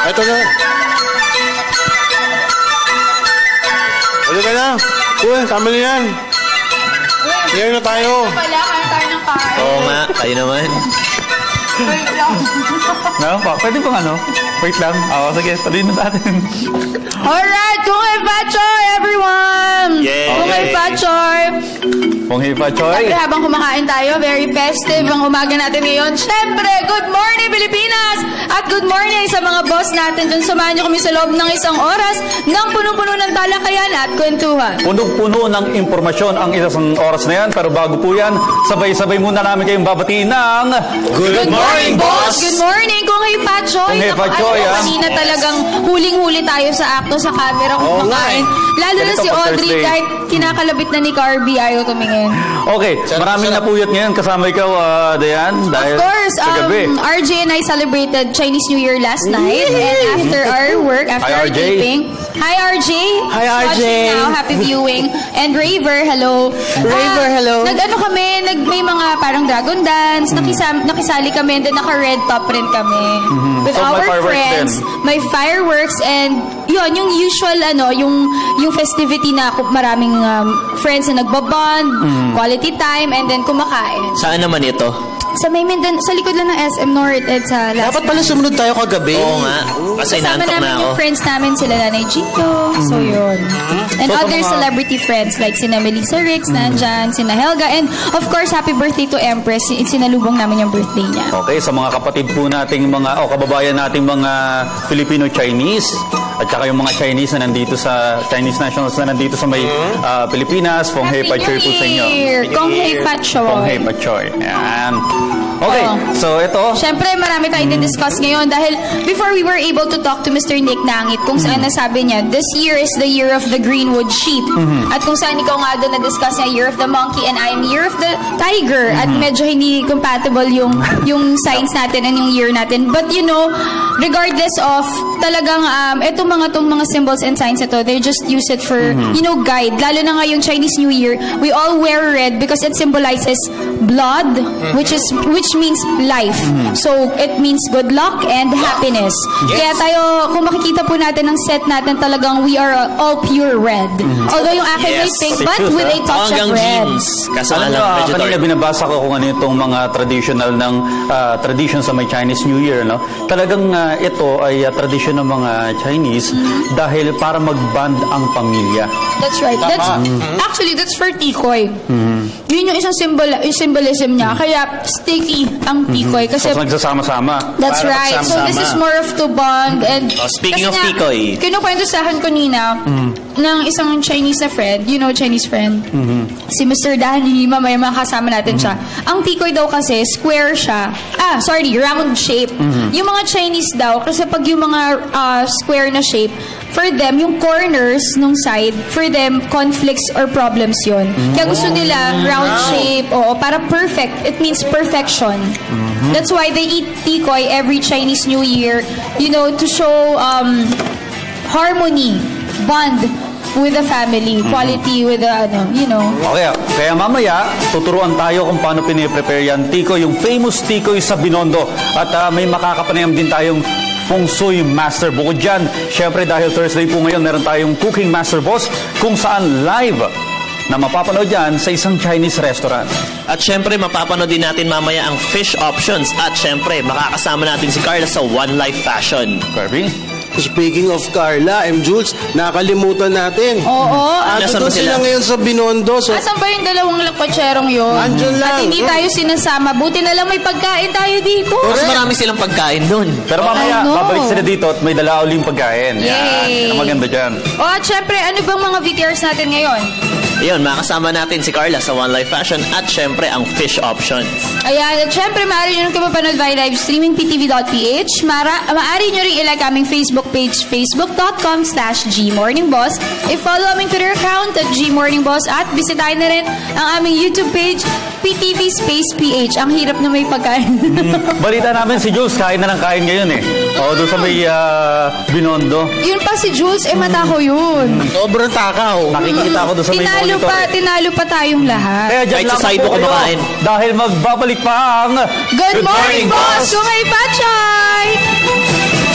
Ito na. Ulit ka na. Uy, tama na yan. Ngayon na tayo. Wala, kaya tayo ng car. Oo nga, kayo naman. Wait lang. No, pwede pong ano? Wait lang. Oo, sige, sabihin na natin. Alright, Kung Hei Fat Choy, everyone! Yay! Kung Hei Fat Choy! Kung Hei Fat Choy. Siyempre, habang kumakain tayo, very festive ang umaga natin ngayon. Siyempre, good morning, Pilipinas! At good morning sa mga boss natin dyan. Samahan niyo kami sa loob ng isang oras ng punong-puno ng talakayan at kwentuhan. Punong-puno ng impormasyon ang isang oras na yan. Pero bago po yan, sabay-sabay muna namin kayong babatiin ng Good morning, boss! Good morning, Kung Hei Fat Choy! Kung Hei Fat Choy, Kanina talagang huling-huli tayo sa akto sa camera kung kumakain. Lalo na Ganito si pag Audrey, Thursday. kahit kinakalabit na ni Carby, ayaw tumingin. Okay, maraming napuyat ngayon. Kasama ikaw, Dayan. Dahil Of course, sa gabi. RJ and I celebrated Chinese New Year last night. And after our work, after Hi, our RJ. taping. Hi, RJ. Hi, RJ. Watching now. Happy viewing. And Raver, hello. Raver, hello. Nag-ano kami, may mga parang dragon dance. Nakisali kami, and then naka-red top rin kami. With So, may our fireworks friends. din. May fireworks and yun, yung usual, yung festivity na maraming friends na nagbabond, quality time, and then kumakain. Saan naman ito? Sa may Mindanao, sa likod lang ng SM North at sa last. Dapat pala sumunod tayo kagabi. Oo nga. Kasi Kasama naantok na namin ako. yung friends namin, sila Nanay Gito. So, yun. And So, other mga- celebrity friends like sina Melissa Ricks, nandyan, sina Helga. And of course, happy birthday to Empress. Sinalubong namin yung birthday niya. Okay, sa mga kapatid po nating mga, kababayan nating mga Filipino-Chinese, at saka yung mga Chinese na nandito sa, Chinese nationals na nandito sa may Pilipinas, Kung Hei Fat Choy po sa inyo. Kung Hei Fat Choy. Kung Hei Fat Choy. Ayan. Okay, so ito. Siyempre, marami tayong discuss ngayon dahil before we were able to talk to Mr. Nick Nangit kung saan nasabi niya, this year is the year of the Greenwood sheep. At kung saan ikaw nga doon na-discuss niya, year of the monkey and I am year of the tiger. At medyo hindi compatible yung signs natin and yung year natin. But you know, regardless of talagang itong mga symbols and signs ito, they just use it for, guide. Lalo na ngayong Chinese New Year, we all wear red because it symbolizes blood, which means life. So, it means good luck and happiness. Kaya tayo, kung makikita po natin ang set natin, talagang we are all pure red. Although yung akin may pink, but with a touch Hanggang of red. jeans. Kaso Alam alam, nyo, medyo kanina dark. binabasa ko kung ano itong mga traditional ng tradition sa may Chinese New Year, no? Talagang ito ay tradition ng mga Chinese dahil para mag-bond ang pamilya. That's right. Actually, that's for tikoy. Yun yung isang symbolism niya. Kaya sticky ang tikoy. Kasi So, nagsasama-sama. that's Para right. So this is magsama-sama. more of to bond. And Speaking kasi of nga, tikoy. kinukwento sa akin kanina ng isang Chinese na friend, Chinese friend, si Mr. Danny, mamaya makasama natin siya. Ang tikoy daw kasi, square siya. Round shape. Yung mga Chinese daw, kasi pag yung mga square na shape, for them, yung corners nung side, for them, conflicts or problems yun. Kaya gusto nila round shape, para perfect. It means perfection. That's why they eat tikoy every Chinese New Year, to show harmony, bond with the family, quality with the, Okay, kaya mamaya, tuturuan tayo kung paano piniprepare yan. Tikoy, yung famous tikoy sa Binondo. At may makakapanayam din tayong Feng Shui Master. Bukod dyan, syempre dahil Thursday po ngayon, meron tayong Cooking Master Boss kung saan live na mapapanood yan sa isang Chinese restaurant. At syempre, mapapanood din natin mamaya ang fish options. At syempre, makakasama natin si Carla sa One Life Fashion. Kirby? Speaking of Carla, Jules, nakalimutan natin. Oo. Nasaan ba Doon sila sila? ngayon sa Binondo. So, Asan ba yung dalawang lakotserong yun? Andyan lang. At hindi tayo sinasama. Buti na lang may pagkain tayo dito. Mas marami silang pagkain doon. Pero mamaya, Ano? babalik sila dito at may dala uling pagkain. Yay! Yan ang maganda dyan. O at syempre, ano bang mga VTRs natin ngayon? Ayun, makakasama natin si Carla sa One Life Fashion at syempre ang fish options. Ayan, at syempre, maaari nyo rin kayo mapanood via live streaming ptv.ph. Maaari nyo rin ilike aming Facebook page, facebook.com/gmorningboss. I-follow aming Twitter account at gmorningboss at bisitahin na rin ang aming YouTube page, PTV Space PH. Ang hirap na may pagkain. Balita namin si Jules, kain na ng kain ngayon eh. O, doon sa may Binondo. Yun pa si Jules, mata ko yun. sobrang takaw. Nakikita ko doon sa may monitor eh. Tinalo pa tayong lahat. Kaya dyan Kahit sa lang side po mo kayo. kumakain. Dahil magbabalik pa ang Good morning, boss! Sumay Pachay!